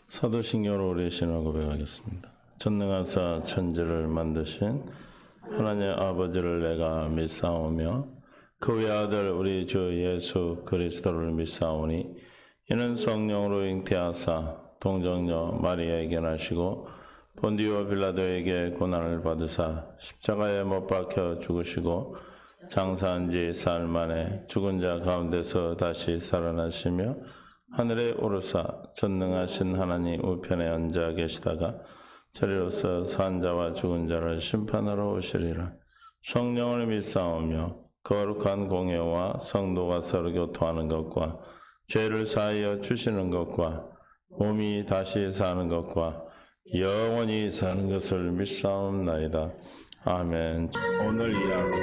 사도신경으로 우리의 신을 고백하겠습니다. 전능하사 천지를 만드신 하나님 아버지를 내가 믿사오며 그 외아들 우리 주 예수 그리스도를 믿사오니 이는 성령으로 잉태하사 동정녀 마리아에게 나시고 본디오 빌라도에게 고난을 받으사 십자가에 못 박혀 죽으시고 장사한 지 사흘 만에 죽은 자 가운데서 다시 살아나시며 하늘에 오르사 전능하신 하나님 우편에 앉아 계시다가 저리로서 산 자와 죽은 자를 심판하러 오시리라. 성령을 믿사오며 거룩한 공예와 성도가 서로 교통하는 것과 죄를 사하여 주시는 것과 몸이 다시 사는 것과 영원히 사는 것을 믿사옵나이다. 아멘. 오늘 이야기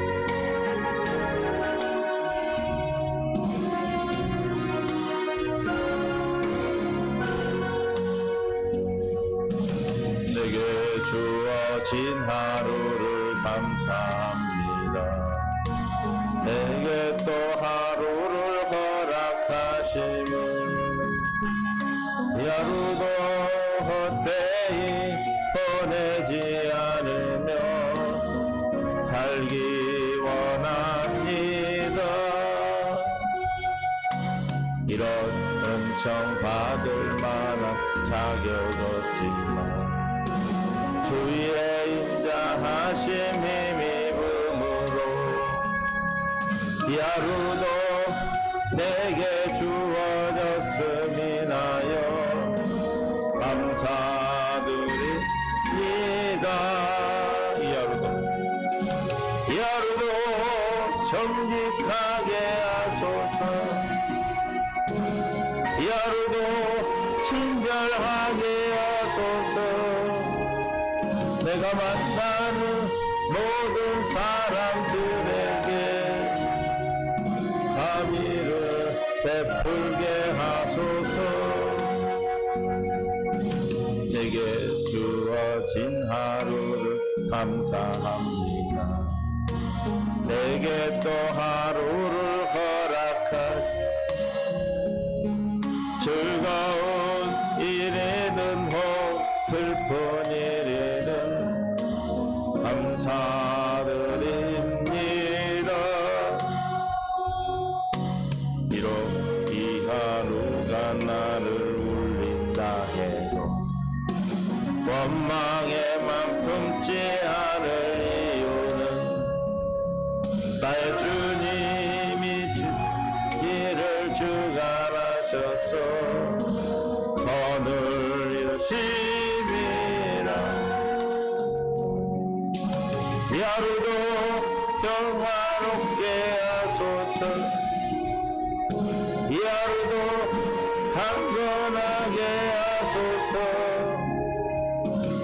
주어진 하루를 감사합니다. 내게 또 하루를 허락하시며 이 하루도 헛되이 보내지 않으며 살기 원합니다. 이런 은총 받을 만한 자격 없지만 주의 인자하심 힘입음으로 이 하루도 내게 주어졌음이 나여 감사드립니다. 이 하루도 정직하게 하소서. 이 하루도 친절하게 하소서. 내가 만나는 모든 사람들에게 자비를 베풀게 하소서. 내게 주어진 하루를 감사합니다. 내게 또 하루를 허락하시 즐거운 일에는 혹 슬픈 일에는 감사드립니다. 비록 이 하루가 나를 울린다 해도 원망에만 품지 않을 이유는 나의 주님이 길을 주관하셔서 선을 이루심이라. 이 하루도 평화롭게 하소서. 이 하루도 강건하게 하소서.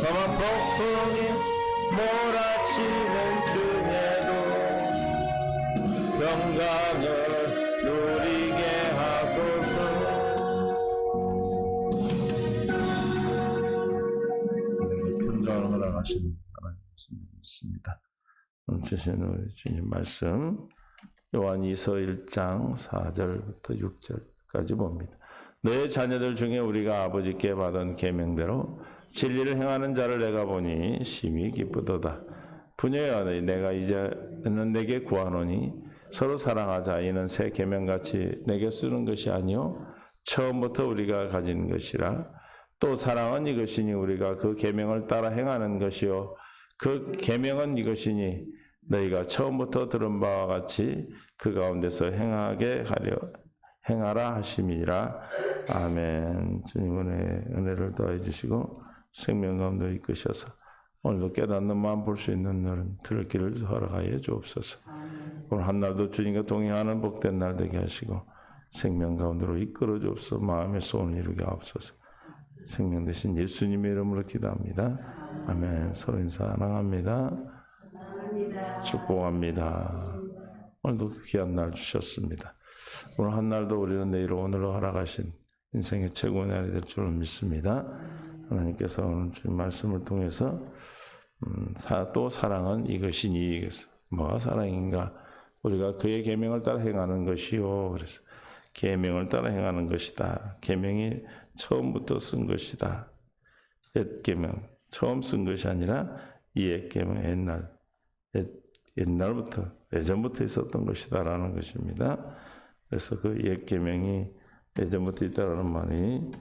험한 폭풍이 몰아치는 중에도 평강을 누리게 하소서. 평강을 허락하시는 있습니다. 주신 우리 주님 말씀 요한이서 1장 4절부터 6절까지 봅니다. 너의 자녀들 중에 우리가 아버지께 받은 계명대로 진리를 행하는 자를 내가 보니 심히 기쁘도다. 부녀여 내가 이제는 내게 구하노니 서로 사랑하자. 이는 새 계명같이 내게 쓰는 것이 아니요 처음부터 우리가 가진 것이라. 또 사랑은 이것이니 우리가 그 계명을 따라 행하는 것이요 그 계명은 이것이니 너희가 처음부터 들은 바와 같이 그 가운데서 행하라 하심이라. 아멘. 주님의 은혜를 더해 주시고 생명 가운데 이끄셔서 오늘도 깨닫는 마음 볼 수 있는 날은 들을 길을 허락하여 주옵소서. 오늘 한 날도 주님과 동행하는 복된 날 되게 하시고 생명 가운데로 이끌어 주옵소서. 마음의 소원을 이루게 하옵소서. 생명 되신 예수님의 이름으로 기도합니다. 아멘. 서로 사랑합니다. 축복합니다. 오늘도 귀한 날 주셨습니다. 오늘 한 날도 우리는 내일 오늘로 허락하신 인생의 최고의 날이 될 줄을 믿습니다. 하나님께서 오늘 주신 말씀을 통해서 또 사랑은 이것이니, 뭐가 사랑인가? 우리가 그의 계명을 따라 행하는 것이요. 그래서 계명을 따라 행하는 것이다. 계명이 처음부터 쓴 것이다. 옛 계명 처음 쓴 것이 아니라 이 옛 계명 옛날부터 예전부터 있었던 것이다라는 것입니다. 그래서 그 옛 계명이 예전부터 있다라는 말이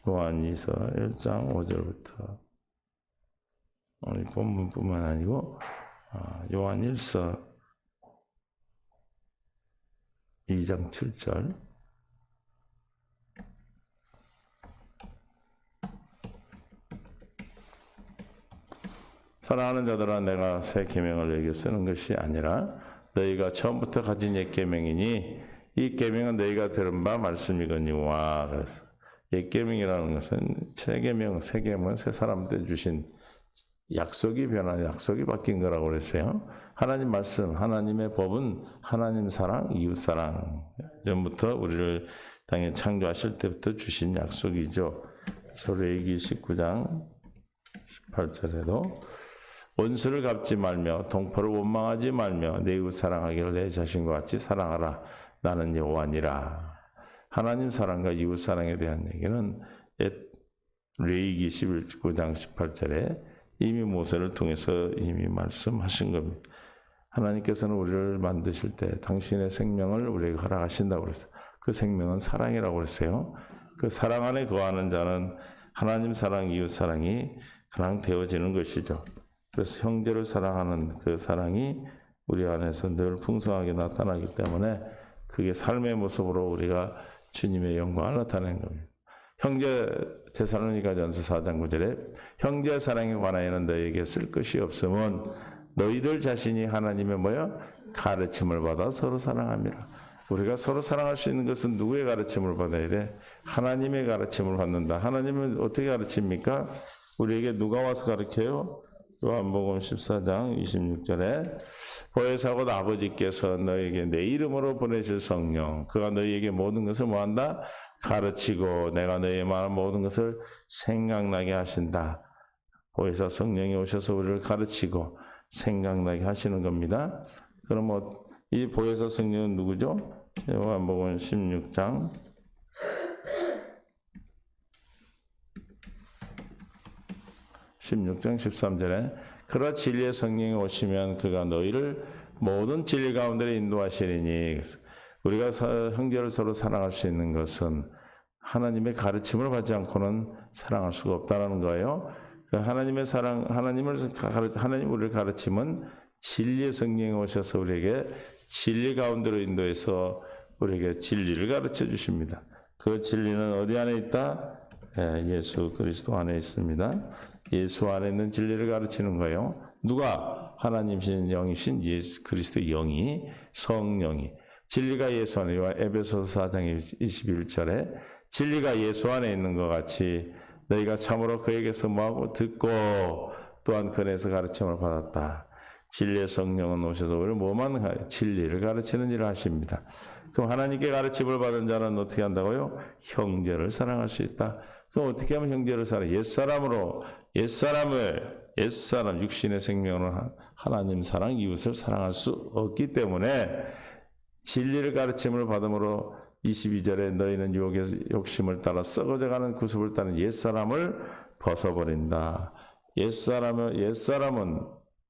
요한이서 1장 5절부터 오늘 본문뿐만 아니고 요한일서 2장 7절 사랑하는 자들아 내가 새 계명을 너희에게 쓰는 것이 아니라 너희가 처음부터 가진 옛 계명이니 이 계명은 너희가 들은 바 말씀이거니와. 그래서 옛 계명이라는 것은 새 계명, 새 계명은 새 사람한테 주신 약속이 변한 약속이 바뀐 거라고 그랬어요. 하나님 말씀, 하나님의 법은 하나님 사랑, 이웃 사랑. 전부터 우리를 당연히 창조하실 때부터 주신 약속이죠. 레위기 19장 18절에도 원수를 갚지 말며 동포를 원망하지 말며 내 이웃 사랑하기를 내 자신과 같이 사랑하라. 나는 여호와니라. 하나님 사랑과 이웃 사랑에 대한 얘기는 레위기 19장 18절에 이미 모세를 통해서 이미 말씀하신 겁니다. 하나님께서는 우리를 만드실 때 당신의 생명을 우리에게 허락하신다고 그랬어요. 그 생명은 사랑이라고 그랬어요. 그 사랑 안에 거하는 자는 하나님 사랑, 이웃 사랑이 그냥 되어지는 것이죠. 그래서 형제를 사랑하는 그 사랑이 우리 안에서 늘 풍성하게 나타나기 때문에 그게 삶의 모습으로 우리가 주님의 영광을 나타내는 겁니다. 형제 데살로니가전서 4장 9절에 형제 사랑에 관하여는 너희에게 쓸 것이 없음은 너희들 자신이 하나님의 가르침을 받아 서로 사랑함이라. 우리가 서로 사랑할 수 있는 것은 누구의 가르침을 받아야 돼? 하나님의 가르침을 받는다. 하나님은 어떻게 가르칩니까? 우리에게 누가 와서 가르쳐요? 요한복음 14장 26절에 보혜사 곧 아버지께서 너희에게 내 이름으로 보내실 성령 그가 너희에게 모든 것을 뭐한다? 가르치고 내가 너희의 말한 모든 것을 생각나게 하신다. 보혜사 성령이 오셔서 우리를 가르치고 생각나게 하시는 겁니다. 그럼 이 보혜사 성령은 누구죠? 요한복음 16장 13절에 그러 진리의 성령이 오시면 그가 너희를 모든 진리 가운데 인도하시리니. 우리가 형제를 서로 사랑할 수 있는 것은 하나님의 가르침을 받지 않고는 사랑할 수가 없다는 거예요. 하나님의 사랑, 하나님 우리를 가르침은 진리의 성령이 오셔서 우리에게 진리 가운데로 인도해서 우리에게 진리를 가르쳐 주십니다. 그 진리는 어디 안에 있다? 예수 그리스도 안에 있습니다. 예수 안에 있는 진리를 가르치는 거예요. 누가? 하나님이신 영이신 예수 그리스도의 영이, 성령이. 진리가 예수 안에, 에베소서 4장 21절에 진리가 예수 안에 있는 것 같이 너희가 참으로 그에게서 뭐하고 듣고 또한 그에서 가르침을 받았다. 진리의 성령은 오셔서 우리를 뭐만 진리를 가르치는 일을 하십니다. 그럼 하나님께 가르침을 받은 자는 어떻게 한다고요? 형제를 사랑할 수 있다. 그럼 어떻게 하면 형제를 사랑해? 옛사람 육신의 생명으로 하나님 사랑, 이웃을 사랑할 수 없기 때문에 진리를 가르침을 받음으로 22절에 너희는 유혹의 욕심을 따라 썩어져가는 구습을 따른 옛사람을 벗어버린다. 옛사람은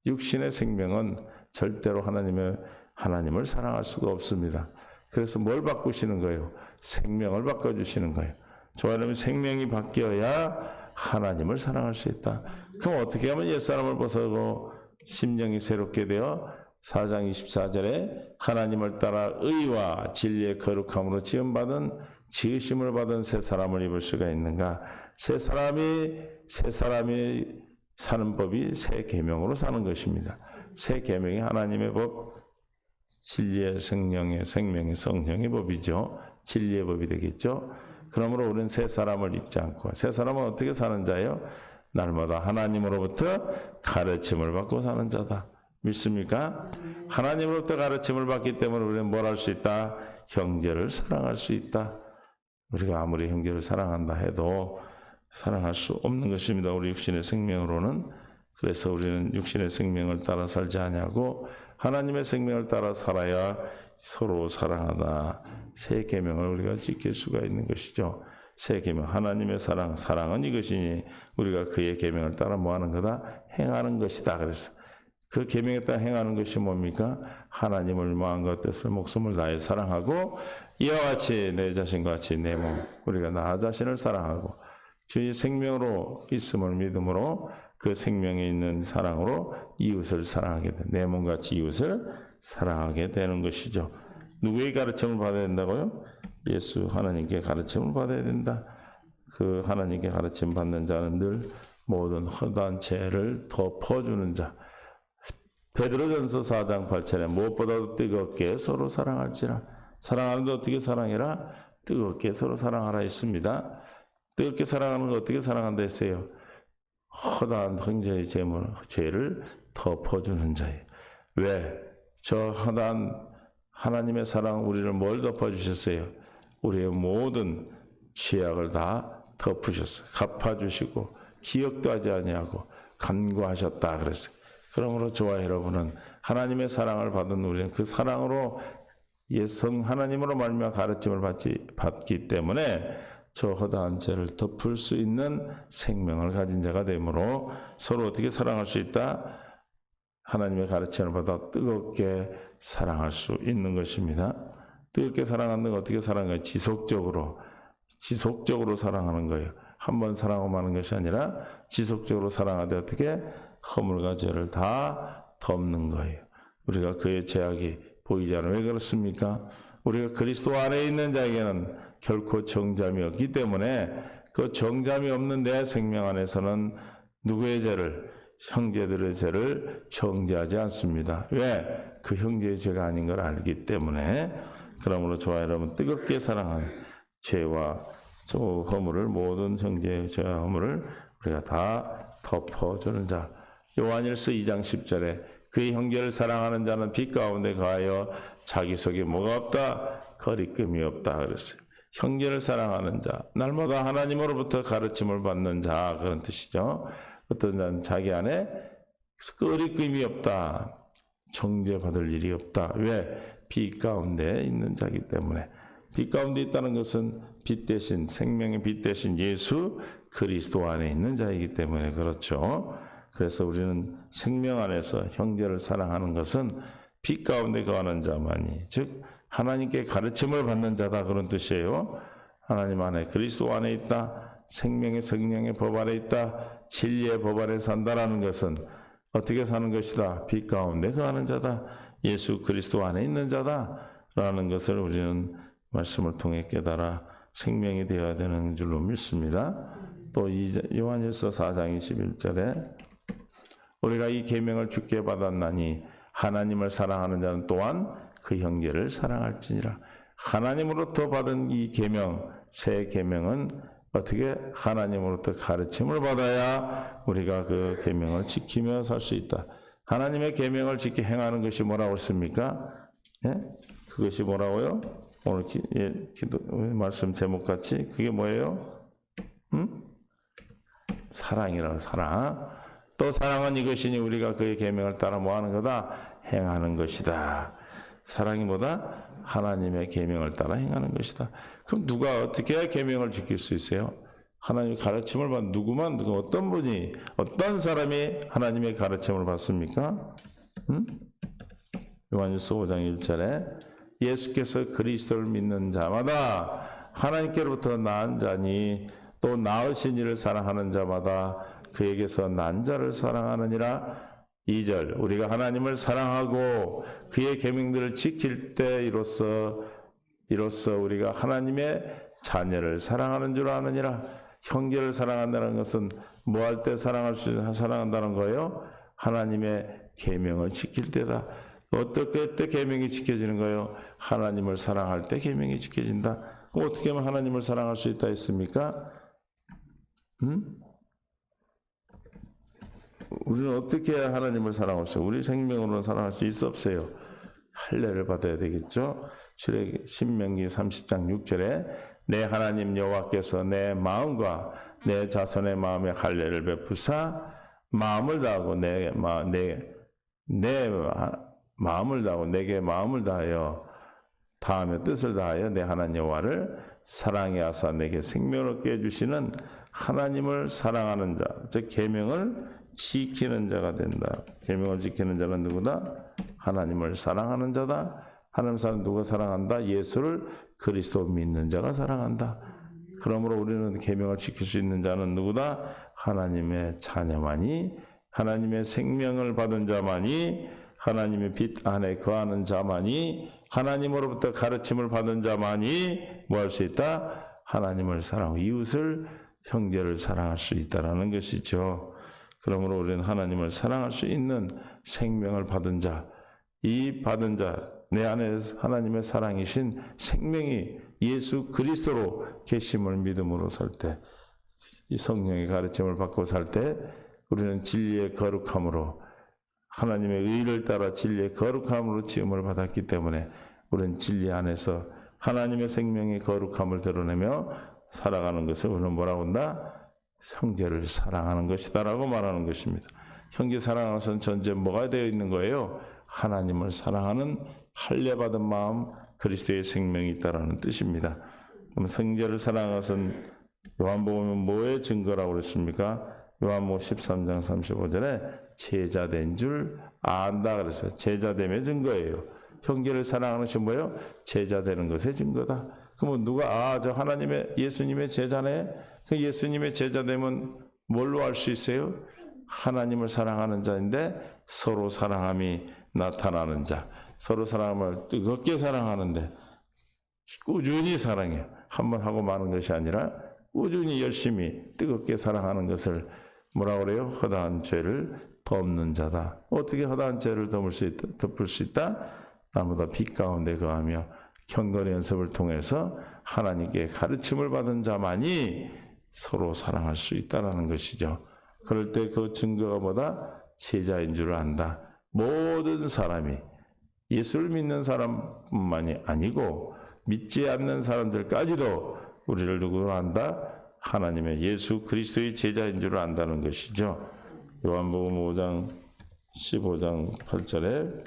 육신의 생명은 절대로 하나님을 사랑할 수가 없습니다. 그래서 뭘 바꾸시는 거예요? 생명을 바꿔주시는 거예요. 여러분 생명이 바뀌어야 하나님을 사랑할 수 있다. 그럼 어떻게 하면 옛사람을 벗어고 심령이 새롭게 되어 4장 24절에 하나님을 따라 의와 진리의 거룩함으로 지으심을 받은 새 사람을 입을 수가 있는가? 새 사람이 사는 법이 새 계명으로 사는 것입니다. 새 계명이 하나님의 법, 진리의 생명의 성령의 법이죠. 진리의 법이 되겠죠. 그러므로 우리는 새 사람을 입지 않고 새 사람은 어떻게 사는 자예요? 날마다 하나님으로부터 가르침을 받고 사는 자다. 믿습니까? 하나님으로부터 가르침을 받기 때문에 우리는 뭘 할 수 있다? 형제를 사랑할 수 있다. 우리가 아무리 형제를 사랑한다 해도 사랑할 수 없는 것입니다. 우리 육신의 생명으로는. 그래서 우리는 육신의 생명을 따라 살지 아니하고 하나님의 생명을 따라 살아야 서로 사랑하다. 새 계명을 우리가 지킬 수가 있는 것이죠. 새 계명 하나님의 사랑은 이것이니 우리가 그의 계명을 따라 뭐하는 거다? 행하는 것이다. 그래서 그 계명에 따라 행하는 것이 뭡니까? 하나님을 마음과 뜻을 목숨을 다해 사랑하고 이와 같이 내 자신과 같이 내 몸 우리가 나 자신을 사랑하고 주의 생명으로 있음을 믿음으로 그 생명에 있는 사랑으로 이웃을 사랑하게 돼. 내 몸같이 이웃을 사랑하게 되는 것이죠. 누구의 가르침을 받아야 된다고요? 예수 하나님께 가르침을 받아야 된다. 그 하나님께 가르침 받는 자는 늘 모든 허다한 죄를 덮어주는 자. 베드로전서 4장 8절에 무엇보다도 뜨겁게 서로 사랑할지라. 사랑하는데 어떻게 사랑해라? 뜨겁게 서로 사랑하라 했습니다. 뜨겁게 사랑하는 거 어떻게 사랑한다 했어요? 허다한 형제의 죄를 덮어주는 자예요. 왜? 저 허다한 하나님의 사랑 우리를 뭘 덮어주셨어요? 우리의 모든 죄악을 다 덮으셨어요. 갚아주시고 기억도 하지 아니하고 간구하셨다 그랬어요. 그러므로 저와 여러분은 하나님의 사랑을 받은 우리는 그 사랑으로 예성 하나님으로 말미암아 가르침을 받기 때문에 저 허다한 죄를 덮을 수 있는 생명을 가진 자가 되므로 서로 어떻게 사랑할 수 있다? 하나님의 가르침을 받아 뜨겁게 사랑할 수 있는 것입니다. 뜨겁게 사랑하는 건 어떻게 사랑해요? 지속적으로 사랑하는 거예요. 한 번 사랑하고 마는 것이 아니라 지속적으로 사랑하되 어떻게? 허물과 죄를 다 덮는 거예요. 우리가 그의 죄악이 보이지 않아요. 왜 그렇습니까? 우리가 그리스도 안에 있는 자에게는 결코 정잠이 없기 때문에 그 정잠이 없는 내 생명 안에서는 누구의 죄를, 형제들의 죄를 정죄하지 않습니다. 왜? 그 형제의 죄가 아닌 걸 알기 때문에. 그러므로 저와 여러분 뜨겁게 사랑한 죄와 저 허물을 모든 형제의 죄와 허물을 우리가 다 덮어주는 자. 요한일서 2장 10절에 그의 형제를 사랑하는 자는 빛 가운데 거하여 자기 속에 뭐가 없다? 거리낌이 없다 그랬어요. 형제를 사랑하는 자, 날마다 하나님으로부터 가르침을 받는 자 그런 뜻이죠. 어떤 자는 자기 안에 거리낌이 없다. 정죄받을 일이 없다. 왜? 빛 가운데 있는 자기 때문에. 빛 가운데 있다는 것은 빛 대신 생명의 빛 대신 예수 그리스도 안에 있는 자이기 때문에 그렇죠. 그래서 우리는 생명 안에서 형제를 사랑하는 것은 빛 가운데 거하는 자만이 즉 하나님께 가르침을 받는 자다 그런 뜻이에요. 하나님 안에 그리스도 안에 있다. 생명의 성령의 법 아래 있다. 진리의 법 아래 산다라는 것은 어떻게 사는 것이다. 빛 가운데 거하는 자다. 예수 그리스도 안에 있는 자다라는 것을 우리는 말씀을 통해 깨달아 생명이 되어야 되는 줄로 믿습니다. 또 요한일서 4장 21절에 우리가 이 계명을 주께 받았나니 하나님을 사랑하는 자는 또한 그 형제를 사랑할지니라. 하나님으로부터 받은 이 계명, 새 계명은 어떻게 하나님으로부터 가르침을 받아야 우리가 그 계명을 지키며 살 수 있다. 하나님의 계명을 지켜 행하는 것이 뭐라고 했습니까? 예? 그것이 뭐라고요? 오늘 기도 말씀 제목같이 그게 뭐예요? 사랑이라고 사랑. 또 사랑은 이것이니 우리가 그의 계명을 따라 뭐하는 거다? 행하는 것이다. 사랑이 뭐다? 하나님의 계명을 따라 행하는 것이다. 그럼 누가 어떻게 계명을 지킬 수 있어요? 하나님의 가르침을 받는 누구만 어떤 분이 어떤 사람이 하나님의 가르침을 받습니까? 요한일서 5장 1절에 예수께서 그리스도를 믿는 자마다 하나님께로부터 낳은 자니 또 낳으신 이를 사랑하는 자마다 그에게서 난 자를 사랑하느니라. 2절 우리가 하나님을 사랑하고 그의 계명들을 지킬 때 이로써 우리가 하나님의 자녀를 사랑하는 줄 아느니라. 형제를 사랑한다는 것은 뭐 할 때 사랑한다는 거예요? 하나님의 계명을 지킬 때다. 어떻게 때 계명이 지켜지는 거예요? 하나님을 사랑할 때 계명이 지켜진다. 그럼 어떻게 하면 하나님을 사랑할 수 있다 했습니까? 우리는 어떻게 하나님을 사랑할 수 있어요? 우리 생명으로는 사랑할 수 있어 없어요? 할례를 받아야 되겠죠. 신명기 30장 6절에 내 하나님 여호와께서 내 마음과 내 자손의 마음에 할례를 베푸사 마음을 다하고 내 마음을 다하고 내게 마음을 다하여 뜻을 다하여 내 하나님 여호와를 사랑에 하사 내게 생명을 얻게 해주시는 하나님을 사랑하는 자, 즉 계명을 지키는 자가 된다. 계명을 지키는 자는 누구다? 하나님을 사랑하는 자다. 하나님 사람 누가 사랑한다? 예수를 그리스도 믿는 자가 사랑한다. 그러므로 우리는 계명을 지킬 수 있는 자는 누구다? 하나님의 자녀만이, 하나님의 생명을 받은 자만이, 하나님의 빛 안에 거하는 자만이, 하나님으로부터 가르침을 받은 자만이 뭐 할 수 있다? 하나님을 사랑하고 이웃을, 형제를 사랑할 수 있다라는 것이죠. 그러므로 우리는 하나님을 사랑할 수 있는 생명을 받은 자, 이 받은 자, 내 안에 하나님의 사랑이신 생명이 예수 그리스도로 계심을 믿음으로 살 때, 이 성령의 가르침을 받고 살 때 우리는 진리의 거룩함으로, 하나님의 의를 따라 진리의 거룩함으로 지음을 받았기 때문에 우리는 진리 안에서 하나님의 생명의 거룩함을 드러내며 살아가는 것을 우리는 뭐라고 한다? 형제를 사랑하는 것이다라고 말하는 것입니다. 형제 사랑하는 것은 전제 뭐가 되어 있는 거예요? 하나님을 사랑하는 할례받은 마음, 그리스도의 생명이 있다라는 뜻입니다. 그럼 형제를 사랑하는 것은 요한복음은 뭐의 증거라고 그랬습니까? 요한복음 13장 35절에 제자된 줄 안다 그랬어요. 제자됨의 증거예요. 형제를 사랑하는 것이 뭐예요? 제자되는 것의 증거다. 그러면 누가 저 하나님의 예수님의 제자네? 그 예수님의 제자되면 뭘로 알 수 있어요? 하나님을 사랑하는 자인데 서로 사랑함이 나타나는 자. 서로 사랑함을 뜨겁게 사랑하는데 꾸준히 사랑해요. 한번 하고 마는 것이 아니라 꾸준히 열심히 뜨겁게 사랑하는 것을 뭐라고 그래요? 허다한 죄를 덮는 자다. 어떻게 허다한 죄를 덮을 수 있다? 나보다 빛 가운데 거하며 경건의 연습을 통해서 하나님께 가르침을 받은 자만이 서로 사랑할 수 있다는 것이죠. 그럴 때 그 증거가 뭐다? 제자인 줄 안다. 모든 사람이, 예수를 믿는 사람뿐만이 아니고 믿지 않는 사람들까지도 우리를 누구로 안다? 하나님의 예수 그리스도의 제자인 줄 안다는 것이죠. 요한복음 5장 15장 8절에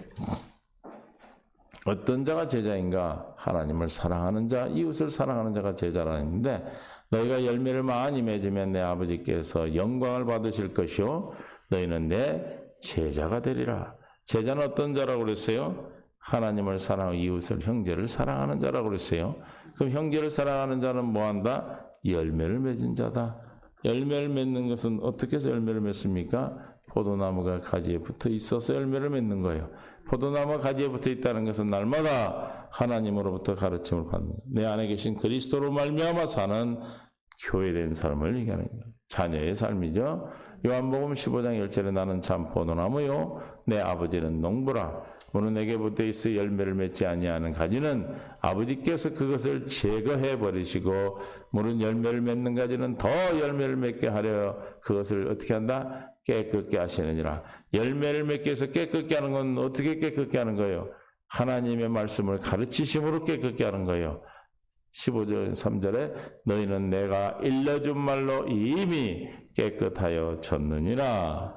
어떤 자가 제자인가? 하나님을 사랑하는 자, 이웃을 사랑하는 자가 제자라 했는데 너희가 열매를 많이 맺으면 내 아버지께서 영광을 받으실 것이요 너희는 내 제자가 되리라. 제자는 어떤 자라고 그랬어요? 하나님을 사랑하고 이웃을, 형제를 사랑하는 자라고 그랬어요. 그럼 형제를 사랑하는 자는 뭐한다? 열매를 맺은 자다. 열매를 맺는 것은 어떻게 해서 열매를 맺습니까? 포도나무가 가지에 붙어 있어서 열매를 맺는 거예요. 포도나무가 가지에 붙어 있다는 것은 날마다 하나님으로부터 가르침을 받는, 내 안에 계신 그리스도로 말미암아 사는 교회된 삶을 얘기하는 거예요. 자녀의 삶이죠. 요한복음 15장 10절에 나는 참 포도나무요 내 아버지는 농부라. 무는 내게 붙어 있어 열매를 맺지 아니하는 가지는 아버지께서 그것을 제거해 버리시고 무는 열매를 맺는 가지는 더 열매를 맺게 하려 그것을 어떻게 한다? 깨끗게 하시느니라. 열매를 맺게 해서 깨끗게 하는 건 어떻게 깨끗게 하는 거예요? 하나님의 말씀을 가르치심으로 깨끗게 하는 거예요. 15절 3절에 너희는 내가 일러준 말로 이미 깨끗하여 졌느니라.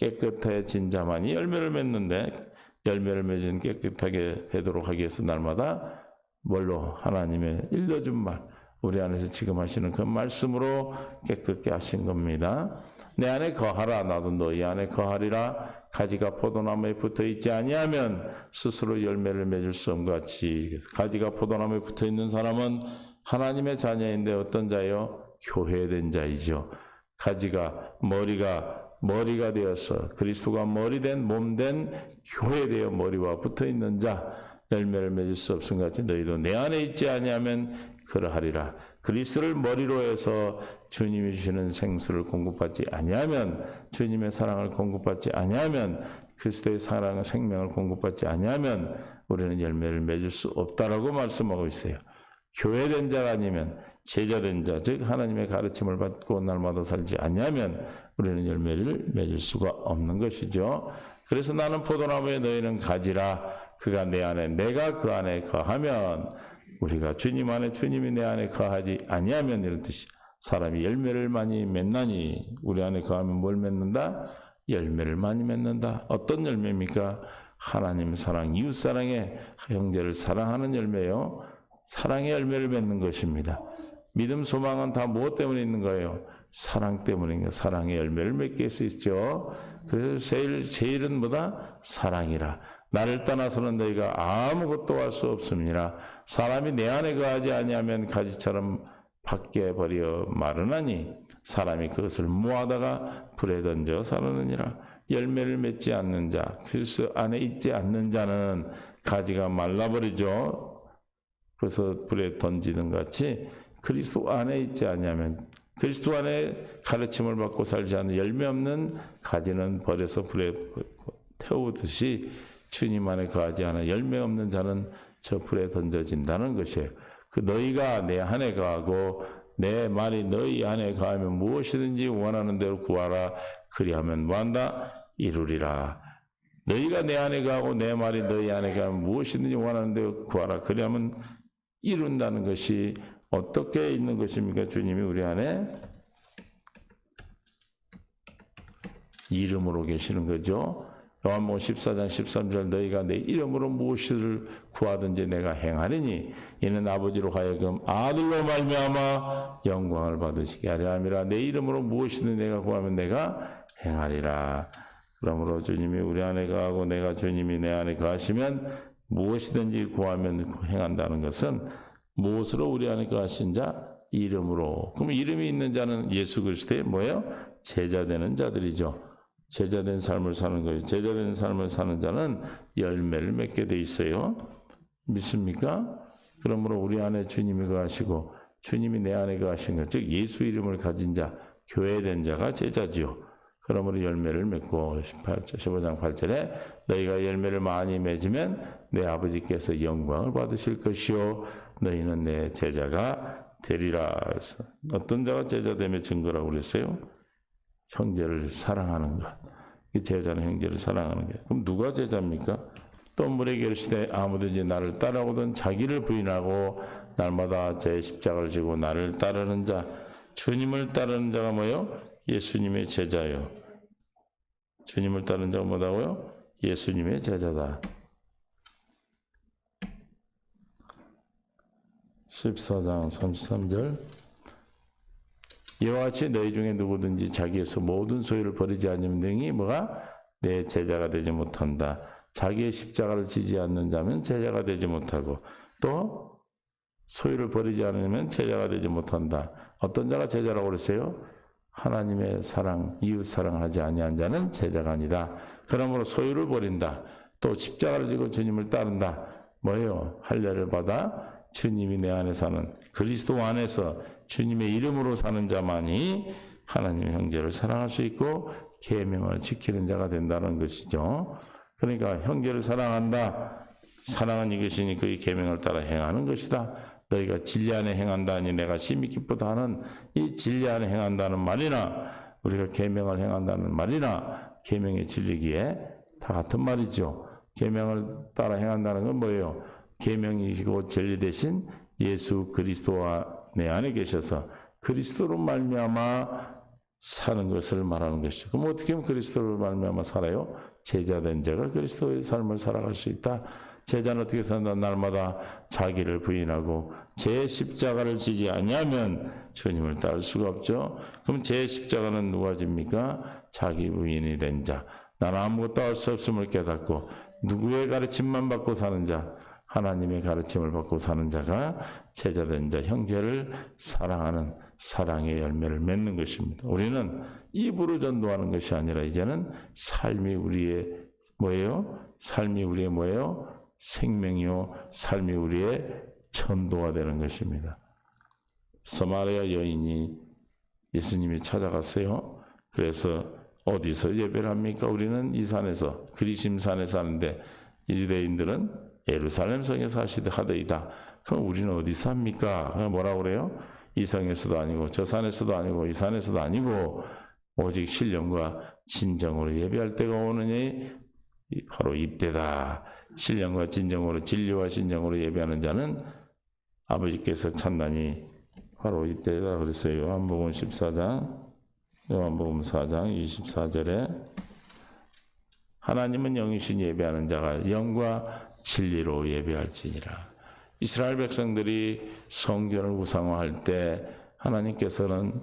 깨끗해진 자만이 열매를 맺는데 열매를 맺은 깨끗하게 되도록 하기 위해서 날마다 뭘로? 하나님의 일러준 말, 우리 안에서 지금 하시는 그 말씀으로 깨끗게 하신 겁니다. 내 안에 거하라. 나도 너희 안에 거하리라. 가지가 포도나무에 붙어 있지 아니하면 스스로 열매를 맺을 수 없는 것 같이 가지가 포도나무에 붙어 있는 사람은 하나님의 자녀인데 어떤 자요? 교회된 자이죠. 가지가 머리가 되어서 그리스도가 머리된 몸된 교회되어 머리와 붙어 있는 자, 열매를 맺을 수 없은 것 같이 너희도 내 안에 있지 아니하면 그러하리라. 그리스도를 머리로 해서 주님이 주시는 생수를 공급받지 아니하면, 주님의 사랑을 공급받지 아니하면, 그리스도의 사랑과 생명을 공급받지 아니하면 우리는 열매를 맺을 수 없다라고 말씀하고 있어요. 교회된 자가 아니면, 제자된 자, 즉 하나님의 가르침을 받고 날마다 살지 아니하면 우리는 열매를 맺을 수가 없는 것이죠. 그래서 나는 포도나무에 너희는 가지라. 그가 내 안에 내가 그 안에 거하면, 우리가 주님 안에 주님이 내 안에 거하지 아니하면 이런 뜻이, 사람이 열매를 많이 맺나니, 우리 안에 거하면 뭘 맺는다? 열매를 많이 맺는다. 어떤 열매입니까? 하나님 사랑, 이웃 사랑에 형제를 사랑하는 열매요. 사랑의 열매를 맺는 것입니다. 믿음, 소망은 다 무엇 때문에 있는 거예요? 사랑 때문인 거예요. 사랑의 열매를 맺게 수 있죠. 그래서 제일은 뭐다? 사랑이라. 나를 떠나서는 너희가 아무것도 할 수 없음이라. 사람이 내 안에 거하지 아니하면 가지처럼 밖에 버려 마르나니 사람이 그것을 모아다가 불에 던져 사르느니라. 열매를 맺지 않는 자, 그리스도 안에 있지 않는 자는 가지가 말라버리죠. 그래서 불에 던지는 같이 그리스도 안에 있지 않냐면 그리스도 안에 가르침을 받고 살지 않는 열매 없는 가지는 버려서 불에 태우듯이 주님 안에 거하지 않아 열매 없는 자는 저 불에 던져진다는 것이에요. 그 너희가 내 안에 거하고 내 말이 너희 안에 거하면 무엇이든지 원하는 대로 구하라. 그리하면 뭐한다? 이루리라. 너희가 내 안에 거하고 내 말이 너희 안에 거하면 무엇이든지 원하는 대로 구하라. 그리하면 이룬다는 것이 어떻게 있는 것입니까? 주님이 우리 안에 이름으로 계시는 거죠. 요한복음 14장 13절 너희가 내 이름으로 무엇을 구하든지 내가 행하리니 이는 아버지로 하여금 아들로 말미암아 영광을 받으시게 하려 함이라. 내 이름으로 무엇이든 내가 구하면 내가 행하리라. 그러므로 주님이 우리 안에 거하고 내가 주님이 내 안에 거하시면 무엇이든지 구하면 행한다는 것은 무엇으로 우리 안에 거하신 자? 이름으로. 그럼 이름이 있는 자는 예수 그리스도의 뭐예요? 제자되는 자들이죠. 제자된 삶을 사는 거예요. 제자된 삶을 사는 자는 열매를 맺게 돼 있어요. 믿습니까? 그러므로 우리 안에 주님이 거하시고 주님이 내 안에 거하신 것, 즉 예수 이름을 가진 자, 교회된 자가 제자지요. 그러므로 열매를 맺고 15장 8절에 너희가 열매를 많이 맺으면 내 아버지께서 영광을 받으실 것이요 너희는 내 제자가 되리라. 어떤 자가 제자됨의 증거라고 그랬어요? 형제를 사랑하는 것. 이 제자는 형제를 사랑하는 것. 그럼 누가 제자입니까? 또 물에게 이르시되 아무든지 나를 따라오든 자기를 부인하고 날마다 제 십자가를 지고 나를 따르는 자. 주님을 따르는 자가 뭐예요? 예수님의 제자예요. 주님을 따르는 자가 뭐다고요? 예수님의 제자다. 14장 33절 이와 같이 너희 중에 누구든지 자기에서 모든 소유를 버리지 않으면 능히 뭐가? 내 제자가 되지 못한다. 자기의 십자가를 지지 않는 자면 제자가 되지 못하고 또 소유를 버리지 않으면 제자가 되지 못한다. 어떤 자가 제자라고 그랬어요? 하나님의 사랑, 이웃 사랑하지 아니한 자는 제자가 아니다. 그러므로 소유를 버린다. 또 십자가를 지고 주님을 따른다. 뭐예요? 할례를 받아 주님이 내 안에 사는 그리스도 안에서 주님의 이름으로 사는 자만이 하나님의 형제를 사랑할 수 있고 계명을 지키는 자가 된다는 것이죠. 그러니까 형제를 사랑한다. 사랑은 이것이니 그의 계명을 따라 행하는 것이다. 너희가 진리 안에 행한다니 내가 심히 기쁘다 하는 이 진리 안에 행한다는 말이나 우리가 계명을 행한다는 말이나 계명의 진리기에 다 같은 말이죠. 계명을 따라 행한다는 건 뭐예요? 계명이시고 진리 대신 예수 그리스도와 내 안에 계셔서 그리스도로 말미암아 사는 것을 말하는 것이죠. 그럼 어떻게 하면 그리스도로 말미암아 살아요? 제자된 자가 그리스도의 삶을 살아갈 수 있다. 제자는 어떻게 산다? 날마다 자기를 부인하고 제 십자가를 지지 아니하면 주님을 따를 수가 없죠. 그럼 제 십자가는 누가 집니까? 자기 부인이 된 자. 나는 아무것도 할 수 없음을 깨닫고 누구의 가르침만 받고 사는 자, 하나님의 가르침을 받고 사는 자가 제자된 자, 형제를 사랑하는 사랑의 열매를 맺는 것입니다. 우리는 입으로 전도하는 것이 아니라 이제는 삶이 우리의 뭐예요? 삶이 우리의 뭐예요? 생명이요. 삶이 우리의 전도가 되는 것입니다. 서마리아 여인이 예수님이 찾아갔어요. 그래서 어디서 예배를 합니까? 우리는 이 산에서 그리심산에 사는데 유대인들은 예루살렘 성에서 하더이다. 그럼 우리는 어디서 합니까? 뭐라고 그래요? 이 성에서도 아니고 저 산에서도 아니고 이 산에서도 아니고 오직 신령과 진정으로 예배할 때가 오느니 바로 이때다. 신령과 진정으로 진리와 진정으로 예배하는 자는 아버지께서 찾나니 바로 이때다 그랬어요. 요한복음 14장 요한복음 4장 24절에 하나님은 영이신 예배하는 자가 영과 진리로 예배할지니라. 이스라엘 백성들이 성전을 우상화할 때 하나님께서는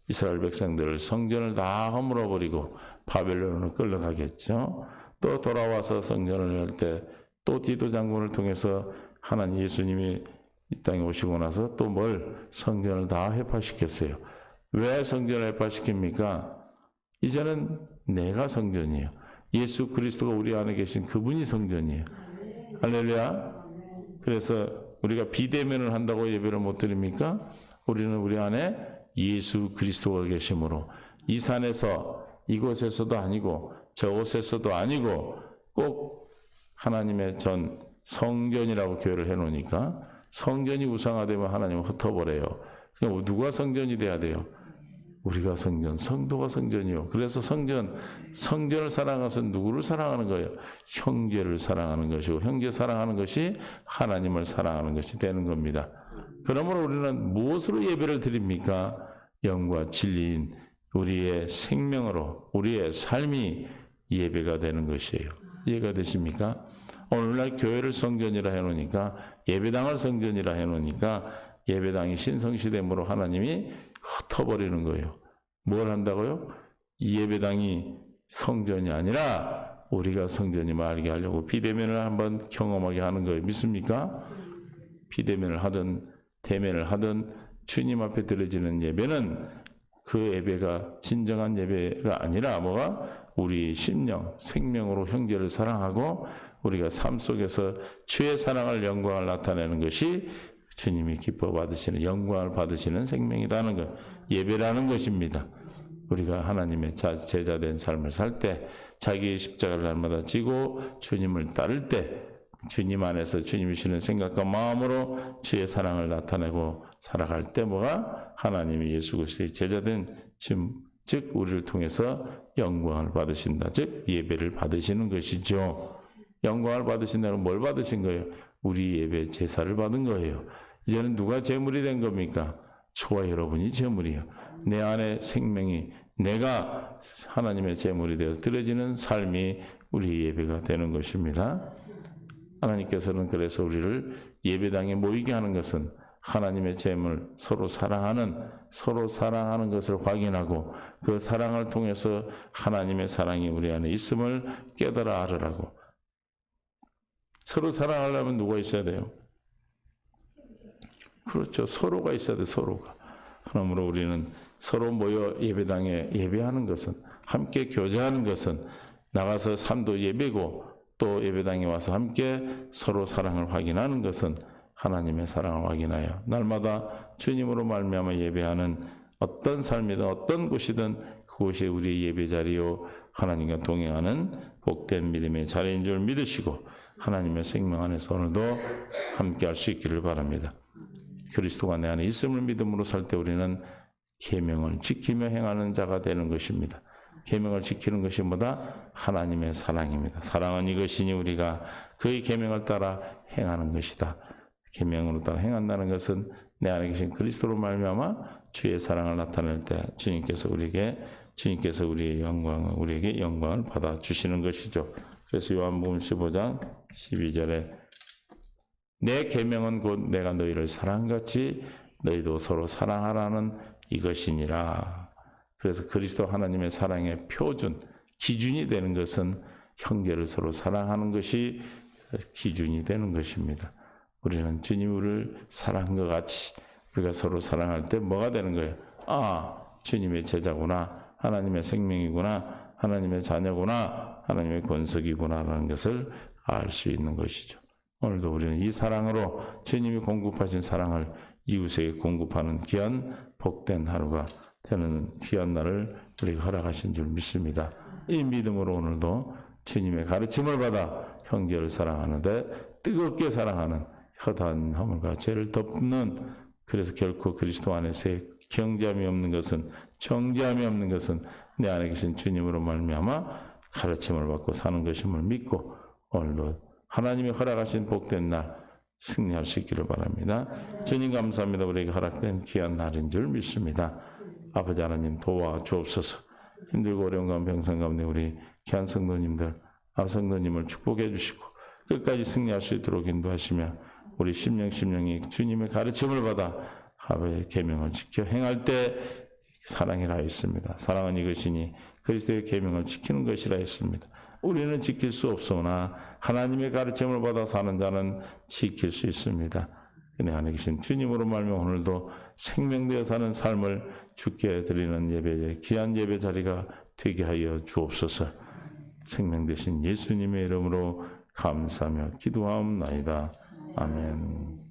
이스라엘 백성들을 성전을 다 허물어버리고 바벨론으로 끌려가겠죠. 또 돌아와서 성전을 할 때 또 디도 장군을 통해서 하나님 예수님이 이 땅에 오시고 나서 또 뭘 성전을 다 회파시켰어요. 왜 성전을 회파시킵니까? 이제는 내가 성전이에요. 예수 그리스도가 우리 안에 계신 그분이 성전이에요. 할렐루야. 그래서 우리가 비대면을 한다고 예배를 못 드립니까? 우리는 우리 안에 예수 그리스도가 계심으로 이 산에서 이곳에서도 아니고 저곳에서도 아니고 꼭 하나님의 전 성전이라고 교회를 해놓으니까 성전이 우상화되면 하나님은 흩어버려요. 그러니까 누가 성전이 돼야 돼요? 우리가 성전, 성도가 성전이요. 그래서 성전을 사랑하는 것은 누구를 사랑하는 거예요? 형제를 사랑하는 것이고 형제 사랑하는 것이 하나님을 사랑하는 것이 되는 겁니다. 그러므로 우리는 무엇으로 예배를 드립니까? 영과 진리인 우리의 생명으로 우리의 삶이 예배가 되는 것이에요. 이해가 되십니까? 오늘날 교회를 성전이라 해놓으니까 예배당을 성전이라 해놓으니까 예배당이 신성시됨으로 하나님이 흩어버리는 거예요. 뭘 한다고요? 이 예배당이 성전이 아니라 우리가 성전임을 알게 하려고 비대면을 한번 경험하게 하는 거예요. 믿습니까? 비대면을 하든 대면을 하든 주님 앞에 드려지는 예배는 그 예배가 진정한 예배가 아니라 뭐가? 우리 심령, 생명으로 형제를 사랑하고 우리가 삶 속에서 주의 사랑을 영광을 나타내는 것이 주님이 기뻐 받으시는 영광을 받으시는 생명이라는 것, 예배라는 것입니다. 우리가 하나님의 제자된 삶을 살 때 자기의 십자가를 날마다 지고 주님을 따를 때 주님 안에서 주님이 주시는 생각과 마음으로 주의 사랑을 나타내고 살아갈 때 뭐가? 하나님이 예수 그리스도의 제자된 즉 우리를 통해서 영광을 받으신다. 즉 예배를 받으시는 것이죠. 영광을 받으신다는 뭘 받으신 거예요? 우리 예배 제사를 받은 거예요. 이제는 누가 제물이 된 겁니까? 저와 여러분이 제물이요. 내 안에 생명이 내가 하나님의 제물이 되어 드려지는 삶이 우리 예배가 되는 것입니다. 하나님께서는 그래서 우리를 예배당에 모이게 하는 것은 하나님의 제물 서로 사랑하는 것을 확인하고 그 사랑을 통해서 하나님의 사랑이 우리 안에 있음을 깨달아 알으라고. 서로 사랑하려면 누가 있어야 돼요? 그렇죠. 서로가 있어야 돼, 서로가. 그러므로 우리는 서로 모여 예배당에 예배하는 것은, 함께 교제하는 것은 나가서 삶도 예배고 또 예배당에 와서 함께 서로 사랑을 확인하는 것은 하나님의 사랑을 확인하여 날마다 주님으로 말미암아 예배하는 어떤 삶이든 어떤 곳이든 그곳이 우리의 예배 자리요 하나님과 동행하는 복된 믿음의 자리인 줄 믿으시고 하나님의 생명 안에서 오늘도 함께 할 수 있기를 바랍니다. 그리스도가 내 안에 있음을 믿음으로 살 때 우리는 계명을 지키며 행하는 자가 되는 것입니다. 계명을 지키는 것이 뭐다? 하나님의 사랑입니다. 사랑은 이것이니 우리가 그의 계명을 따라 행하는 것이다. 계명으로 따라 행한다는 것은 내 안에 계신 그리스도로 말미암아 주의 사랑을 나타낼 때 주님께서 우리의 우리에게 영광을 받아 주시는 것이죠. 그래서 요한복음 15장 12절에 내 계명은 곧 내가 너희를 사랑같이 너희도 서로 사랑하라는 이것이니라. 그래서 그리스도 하나님의 사랑의 표준, 기준이 되는 것은 형제를 서로 사랑하는 것이 기준이 되는 것입니다. 우리는 주님이 우리를 사랑한 것 같이 우리가 서로 사랑할 때 뭐가 되는 거예요? 아, 주님의 제자구나, 하나님의 생명이구나, 하나님의 자녀구나, 하나님의 권속이구나라는 것을 알 수 있는 것이죠. 오늘도 우리는 이 사랑으로 주님이 공급하신 사랑을 이웃에게 공급하는 귀한 복된 하루가 되는 귀한 날을 우리가 허락하신 줄 믿습니다. 이 믿음으로 오늘도 주님의 가르침을 받아 형제를 사랑하는데 뜨겁게 사랑하는 허다한 허물과 죄를 덮는, 그래서 결코 그리스도 안에서의 경계함이 없는 것은, 정죄함이 없는 것은 내 안에 계신 주님으로 말미암아 가르침을 받고 사는 것임을 믿고 오늘도 하나님이 허락하신 복된 날 승리할 수 있기를 바랍니다. 주님 감사합니다. 우리에게 허락된 귀한 날인 줄 믿습니다. 아버지 하나님 도와주옵소서. 힘들고 어려운 가운데 병상 가운데 우리 귀한 성도님들, 성도님을 축복해 주시고 끝까지 승리할 수 있도록 인도하시며 우리 심령이 주님의 가르침을 받아 하루의 계명을 지켜 행할 때 사랑이라 했습니다. 사랑은 이것이니 그리스도의 계명을 지키는 것이라 했습니다. 우리는 지킬 수 없으나 하나님의 가르침을 받아 사는 자는 지킬 수 있습니다. 은혜 안에 계신 주님으로 말미암아 오늘도 생명되어 사는 삶을 주께 드리는 예배의 귀한 예배 자리가 되게 하여 주옵소서. 생명 되신 예수님의 이름으로 감사하며 기도하옵나이다. 아멘.